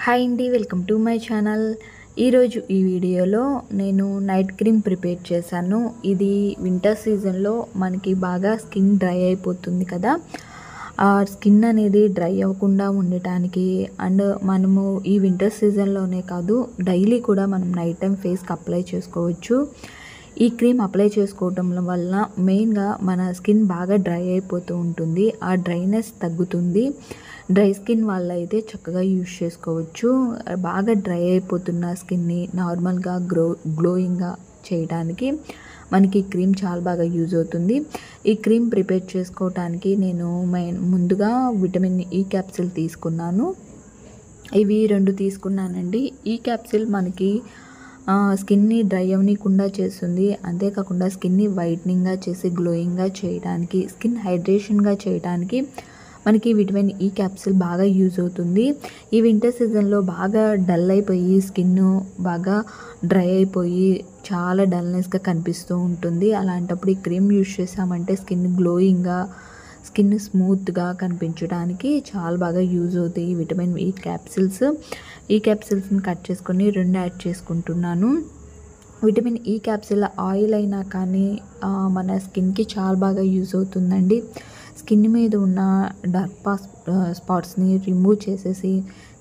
Hi అండి, welcome to my channel. ఈరోజు ఈ వీడియోలో నేను నైట్ క్రీమ్ ప్రిపేర్ చేశాను. ఇది వింటర్ సీజన్లో మనకి బాగా స్కిన్ డ్రై అయిపోతుంది కదా, ఆ స్కిన్ అనేది డ్రై అవ్వకుండా ఉండటానికి అండ్ మనము ఈ వింటర్ సీజన్లోనే కాదు డైలీ కూడా మనం నైట్ టైం ఫేస్కి అప్లై చేసుకోవచ్చు. ఈ క్రీమ్ అప్లై చేసుకోవటం వల్ల మెయిన్గా మన స్కిన్ బాగా డ్రై అయిపోతూ ఉంటుంది, ఆ డ్రైనెస్ తగ్గుతుంది. డ్రై స్కిన్ వాళ్ళు అయితే చక్కగా యూజ్ చేసుకోవచ్చు. బాగా డ్రై అయిపోతున్న స్కిన్ని నార్మల్గా గ్లోయింగ్గా చేయడానికి మనకి క్రీమ్ చాలా బాగా యూజ్ అవుతుంది. ఈ క్రీమ్ ప్రిపేర్ చేసుకోవటానికి నేను ముందుగా విటమిన్ ఈ క్యాప్సిల్ తీసుకున్నాను. ఇవి 2 తీసుకున్నానండి. ఈ క్యాప్సిల్ మనకి స్కిన్ని డ్రై అవ్వకుండా చేస్తుంది, అంతేకాకుండా స్కిన్ని వైట్నింగ్గా చేసి గ్లోయింగ్గా చేయడానికి, స్కిన్ హైడ్రేషన్గా చేయడానికి మనకి విటమిన్ ఈ క్యాప్సిల్ బాగా యూజ్ అవుతుంది. ఈ వింటర్ సీజన్లో బాగా డల్ అయిపోయి స్కిన్ బాగా డ్రై అయిపోయి చాలా డల్నెస్గా కనిపిస్తూ ఉంటుంది. అలాంటప్పుడు ఈ క్రీమ్ యూజ్ చేసామంటే స్కిన్ గ్లోయింగ్గా, స్కిన్ స్మూత్గా కనిపించడానికి చాలా బాగా యూజ్ అవుతాయి ఈ విటమిన్ ఈ క్యాప్సిల్స్. ఈ క్యాప్సిల్స్ని కట్ చేసుకొని 2 యాడ్ చేసుకుంటున్నాను. విటమిన్ ఈ క్యాప్సిల్ ఆయిల్ అయినా కానీ మన స్కిన్కి చాలా బాగా యూజ్ అవుతుందండి. స్కిన్ మీద ఉన్న డార్క్ స్పాట్స్ని రిమూవ్ చేసేసి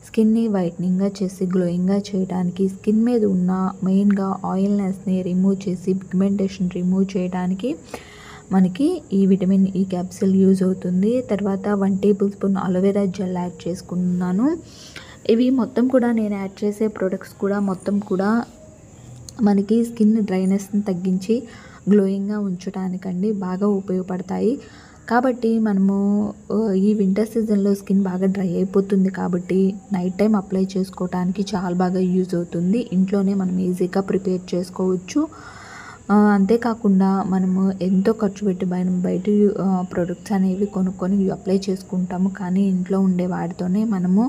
స్కిన్ని వైట్నింగ్గా చేసి గ్లోయింగ్గా చేయడానికి, స్కిన్ మీద ఉన్న మెయిన్గా ఆయిల్నెస్ని రిమూవ్ చేసి పిగ్మెంటేషన్ రిమూవ్ చేయడానికి మనకి ఈ విటమిన్ ఈ క్యాప్సిల్ యూజ్ అవుతుంది. తర్వాత 1 table spoon aloe vera gel add చేసుకున్నాను. ఇవి మొత్తం కూడా నేను యాడ్ చేసే ప్రొడక్ట్స్ కూడా మొత్తం కూడా మనకి స్కిన్ డ్రైనెస్ని తగ్గించి గ్లోయింగ్గా ఉంచడానికండి బాగా ఉపయోగపడతాయి. కాబట్టి మనము ఈ వింటర్ సీజన్లో స్కిన్ బాగా డ్రై అయిపోతుంది కాబట్టి నైట్ టైం అప్లై చేసుకోవడానికి చాలా బాగా యూజ్ అవుతుంది. ఇంట్లోనే మనం ఈజీగా ప్రిపేర్ చేసుకోవచ్చు. అంతేకాకుండా మనము ఎంతో ఖర్చు పెట్టి బయట ప్రొడక్ట్స్ అనేవి కొనుక్కొని అప్లై చేసుకుంటాము, కానీ ఇంట్లో ఉండే వాటితోనే మనము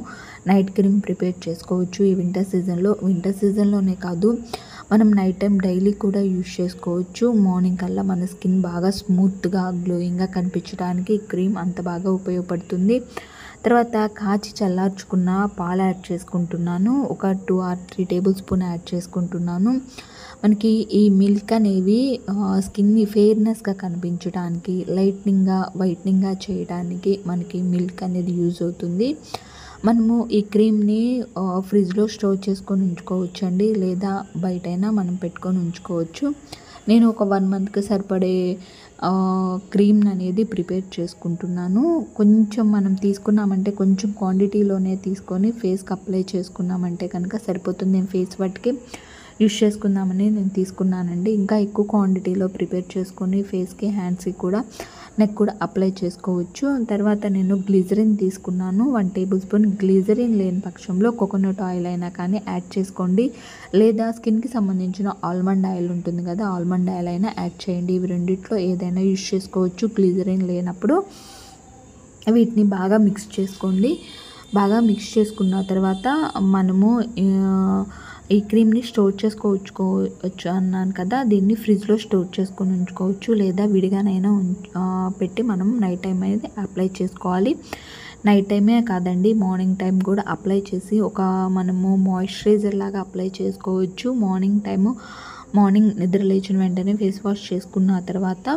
నైట్ క్రీమ్ ప్రిపేర్ చేసుకోవచ్చు. ఈ వింటర్ సీజన్లోనే కాదు, మనం నైట్ టైం డైలీ కూడా యూజ్ చేసుకోవచ్చు. మార్నింగ్ కల్లా మన స్కిన్ బాగా స్మూత్గా గ్లోయింగ్గా కనిపించడానికి ఈ క్రీమ్ అంత బాగా ఉపయోగపడుతుంది. తర్వాత కాచి చల్లార్చుకున్న పాలు యాడ్ చేసుకుంటున్నాను. ఒక 2 or 3 టేబుల్ స్పూన్ యాడ్ చేసుకుంటున్నాను. మనకి ఈ మిల్క్ అనేవి స్కిన్ని ఫెయిర్నెస్గా కనిపించడానికి, వైట్నింగ్గా చేయడానికి మనకి మిల్క్ అనేది యూజ్ అవుతుంది. మనము ఈ క్రీమ్ని ఫ్రిడ్జ్లో స్టోర్ చేసుకొని ఉంచుకోవచ్చు అండి, లేదా బయటైనా మనం పెట్టుకొని ఉంచుకోవచ్చు. నేను ఒక 1 మంత్కి సరిపడే క్రీమ్ అనేది ప్రిపేర్ చేసుకుంటున్నాను. కొంచెం మనం తీసుకున్నామంటే కొంచెం క్వాంటిటీలోనే తీసుకొని ఫేస్కి అప్లై చేసుకున్నామంటే కనుక సరిపోతుంది. నేను ఫేస్ వాటికి యూజ్ చేసుకుందామని నేను తీసుకున్నానండి. ఇంకా ఎక్కువ క్వాంటిటీలో ప్రిపేర్ చేసుకొని ఫేస్కి, హ్యాండ్స్కి కూడా, నెక్ కూడా అప్లై చేసుకోవచ్చు. తర్వాత నేను గ్లిజరిన్ తీసుకున్నాను. 1 టేబుల్ స్పూన్. గ్లిజరిన్ లేని పక్షంలో కోకోనట్ ఆయిల్ అయినా కానీ యాడ్ చేసుకోండి, లేదా స్కిన్కి సంబంధించిన ఆల్మండ్ ఆయిల్ ఉంటుంది కదా, ఆల్మండ్ ఆయిల్ అయినా యాడ్ చేయండి. ఇవి రెండిట్లో ఏదైనా యూజ్ చేసుకోవచ్చు. గ్లిజరిన్ లేనప్పుడు వీటిని బాగా మిక్స్ చేసుకోండి. బాగా మిక్స్ చేసుకున్న తర్వాత మనము ఈ క్రీమ్ని స్టోర్ చేసుకోవచ్చు అన్నాను కదా, దీన్ని ఫ్రిడ్జ్లో స్టోర్ చేసుకొని ఉంచుకోవచ్చు, లేదా విడిగానైనా పెట్టి మనం నైట్ టైం అనేది అప్లై చేసుకోవాలి. నైట్ టైమే కాదండి, మార్నింగ్ టైం కూడా అప్లై చేసి మనము మాయిశ్చరైజర్ లాగా అప్లై చేసుకోవచ్చు. మార్నింగ్ నిద్ర లేచిన వెంటనే ఫేస్ వాష్ చేసుకున్న తర్వాత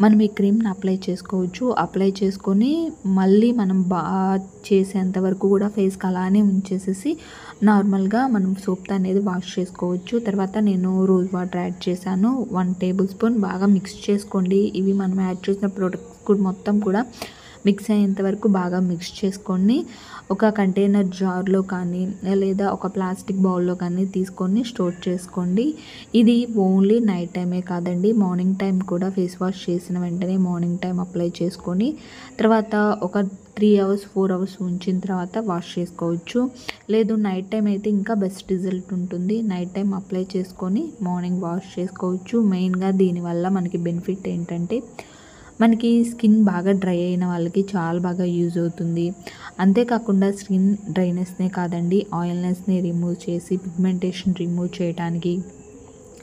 మనం ఈ క్రీమ్ని అప్లై చేసుకోవచ్చు. అప్లై చేసుకొని మళ్ళీ మనం చేసేంత వరకు కూడా ఫేస్కి అలానే ఉంచేసేసి నార్మల్గా మనం సోప్తో అనేది వాష్ చేసుకోవచ్చు. తర్వాత నేను రోజ్ వాటర్ యాడ్ చేశాను, 1 టేబుల్ స్పూన్. బాగా మిక్స్ చేసుకోండి. ఇవి మనం యాడ్ చేసిన ప్రొడక్ట్స్ కూడా మొత్తం కూడా మిక్స్ అయ్యేంత వరకు బాగా మిక్స్ చేసుకొని ఒక కంటైనర్ జార్లో కానీ, లేదా ఒక ప్లాస్టిక్ బౌల్లో కానీ తీసుకొని స్టోర్ చేసుకోండి. ఇది ఓన్లీ నైట్ టైమే కాదండి, మార్నింగ్ టైం కూడా ఫేస్ వాష్ చేసిన వెంటనే మార్నింగ్ టైం అప్లై చేసుకొని తర్వాత ఒక 3 hours 4 hours ఉంచిన తర్వాత వాష్ చేసుకోవచ్చు. లేదు నైట్ టైం అయితే ఇంకా బెస్ట్ రిజల్ట్ ఉంటుంది. నైట్ టైం అప్లై చేసుకొని మార్నింగ్ వాష్ చేసుకోవచ్చు. మెయిన్గా దీనివల్ల మనకి బెనిఫిట్ ఏంటంటే మనకి స్కిన్ బాగా డ్రై అయిన వాళ్ళకి చాలా బాగా యూజ్ అవుతుంది. అంతేకాకుండా స్కిన్ డ్రైనెస్నే కాదండి, ఆయిల్నెస్ని రిమూవ్ చేసి పిగ్మెంటేషన్ రిమూవ్ చేయడానికి,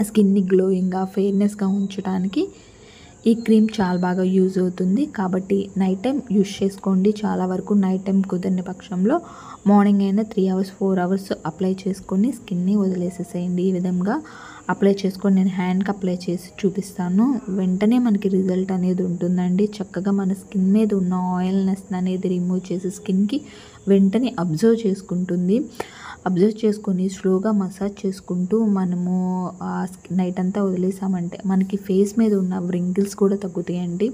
స్కిన్ని గ్లోయింగ్గా ఫెయిర్నెస్గా ఉంచడానికి ఈ క్రీమ్ చాలా బాగా యూజ్ అవుతుంది కాబట్టి నైట్ టైం యూజ్ చేసుకోండి. చాలా వరకు నైట్ టైం కుదరని పక్షంలో మార్నింగ్ అయినా 3 అవర్స్ 4 అవర్స్ అప్లై చేసుకొని స్కిన్ని వదిలేసేసేయండి. ఈ విధంగా అప్లై చేసుకొని నేను హ్యాండ్కి అప్లై చేసి చూపిస్తాను. వెంటనే మనకి రిజల్ట్ అనేది ఉంటుందండి. చక్కగా మన స్కిన్ మీద ఉన్న ఆయిల్నెస్ అనేది రిమూవ్ చేసి స్కిన్కి వెంటనే అబ్జర్వ్ చేసుకుంటుంది. అబ్జర్వ్ చేసుకొని స్లోగా మసాజ్ చేసుకుంటూ మనము నైట్ అంతా వదిలేసామంటే మనకి ఫేస్ మీద ఉన్న వ్రింకిల్స్ కూడా తగ్గుతాయండి.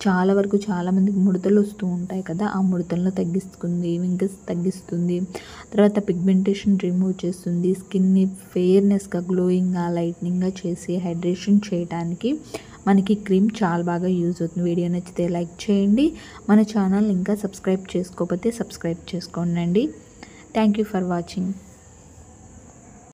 చాలా వరకు చాలామందికి ముడతలు వస్తూ ఉంటాయి కదా, ఆ ముడతలను తగ్గిస్తుంది, వింకిల్స్ తగ్గిస్తుంది. తర్వాత పిగ్మెంటేషన్ రిమూవ్ చేస్తుంది. స్కిన్ని ఫెయిర్నెస్గా గ్లోయింగ్గా లైట్నింగ్గా చేసి హైడ్రేషన్ చేయడానికి మనకి క్రీమ్ చాలా బాగా యూజ్ అవుతుంది. వీడియో నచ్చితే లైక్ చేయండి. మన ఛానల్ ఇంకా సబ్స్క్రైబ్ చేసుకోకపోతే సబ్స్క్రైబ్ చేసుకోండి. Thank you for watching.